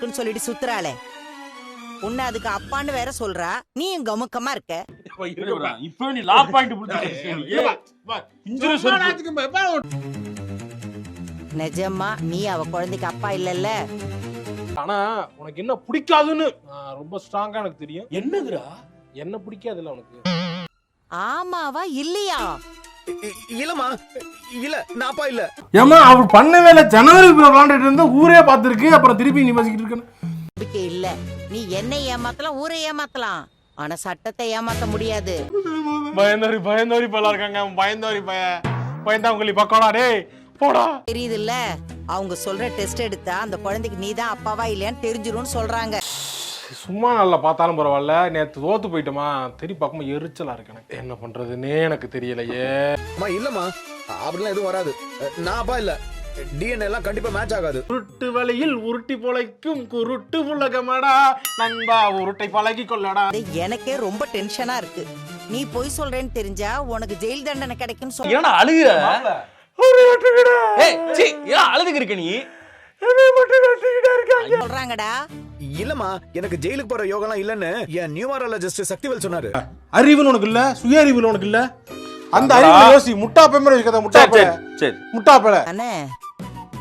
இருக்குன்னு சொல்லிட்டு சுத்துறாளே, உன்னை அதுக்கு அப்பான்னு வேற சொல்றா, நீயும் கமுக்கமா இருக்க. இப்ப நீ லா பாயிண்ட் நிஜமா நீ அவ குழந்தைக்கு அப்பா இல்லல்ல? ஆனா உனக்கு என்ன பிடிக்காதுன்னு ரொம்ப ஸ்ட்ராங்கா எனக்கு தெரியும். என்னதுடா? என்ன பிடிக்காதுல்ல உனக்கு? ஆமாவா இல்லையா? இல்லம்மா, இல்ல நான் அப்பா இல்ல. ஏமா அவள் பண்ணவே இல்ல. ஜனவரி விளையாண்டுட்டு இருந்தா ஊரே பாத்துருக்கு, அப்புறம் திருப்பி நீ பேசிக்கிட்டு இருக்க. இல்ல, நீ என்னை ஏமாத்தலாம், ஊரை ஏமாத்தலாம், ஆனா சட்டத்தை ஏமாத்த முடியாது. பயந்தோரி பல இருக்காங்க. பயந்தோரி பயந்தாங்களி பக்கோடா டேய் போடா. தெரியுது இல்ல, அவங்க சொல்ற டெஸ்ட் எடுத்தா அந்த குழந்தைக்கு நீதான் அப்பாவா இல்லையான்னு தெரிஞ்சிரும்னு சொல்றாங்க. சும்மா நல்லா பார்த்தாலும் பரவாயில்ல, நேத்து தோத்து போயிட்டோமா, தெரி பார்க்கும்போது எரிச்சலா இருக்கு எனக்கு. என்ன பண்றதுன்னே எனக்கு தெரியலையே. அம்மா இல்லம்மா, அப்படிலாம் எதுவும் வராது. நான் அப்பா இல்ல. டிஎன்ஏ எல்லாம் கண்டிப்பா மேட்ச் ஆகாது. உருட்டு வழியில் உருட்டி பொழைக்கும் குருட்டு உலகமடா நண்பா, உருட்டை பழகி கொள்ளடா. எனக்கே ரொம்ப டென்ஷனா இருக்கு. நீ பொய் சொல்றேன்னு தெரிஞ்சா உனக்கு ஜெயில் தண்டனை கிடைக்கும் சொல்ல. ஏன்னா அழுகுற? ஏய் சீ, ஏன் அழுதுக்கு இருக்க நீ? சொல்றாங்கடா. இல்லம்மா, எனக்கு ஜெயிலுக்கு போற யோகம்லாம் இல்லன்னு என் நியூமராலஜிஸ்ட் சக்திவேல் சொன்னாரு. அறிவு உனக்கு இல்ல, சுய அறிவு உனக்கு இல்ல. அந்த அறிவு யோசி. முட்டா பேமர வைக்காத. முட்டா பே. சரி முட்டா பேல. அண்ணே,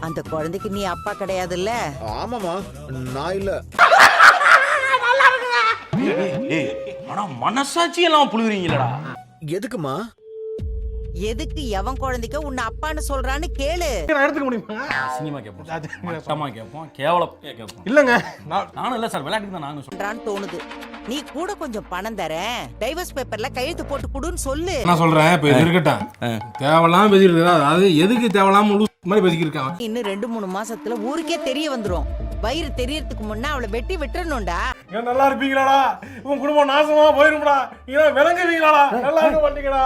அந்த குழந்தைக்கு நீ அப்பா கிடையாதுல்ல? ஆமாமா, நான் இல்ல. ஏய் ஆனா மனசாட்சி எல்லாம் புழுகுறீங்களடா. எதுக்குமா? எதுக்கு எவன் குழந்தைக்கு உன்னை அப்பான்னு சொல்றான்னு கேளு. நான் எடுத்துக்க முடியுமா? சினிமா கேட்போம், மட்டமா கேட்போம், கேவலமா கேட்போம். இல்லங்க, நானும் இல்ல சார், விளையாட்டுக்கு தான் நானும் சொல்றான்னு தோணுது. நீ கூட கொஞ்சம் பணம் தரேன், டைவர்ஸ் பேப்பர்ல கையெழுத்து போட்டு கொடுன்னு சொல்லு. நான் சொல்றேன், இப்ப இது இருக்கட்டும். தேவலாம் பேசிட்டு இருக்கா, அதாவது எதுக்கு தேவலாம் முழு மாதிரி பேசிக்கிட்டு இருக்கான். இன்னும் 2-3 மாசத்துல ஊருக்கே தெரிய வந்துரும். வயிறு தெரியறதுக்கு முன்ன அவளை வெட்டி விட்டுறணும்டா. நல்லா இருப்பீங்களாடா? உன் குடும்பம் நாசமா போயிரும்டா. விளங்குவீங்களாடா? நல்லா இருக்க மாட்டீங்களா?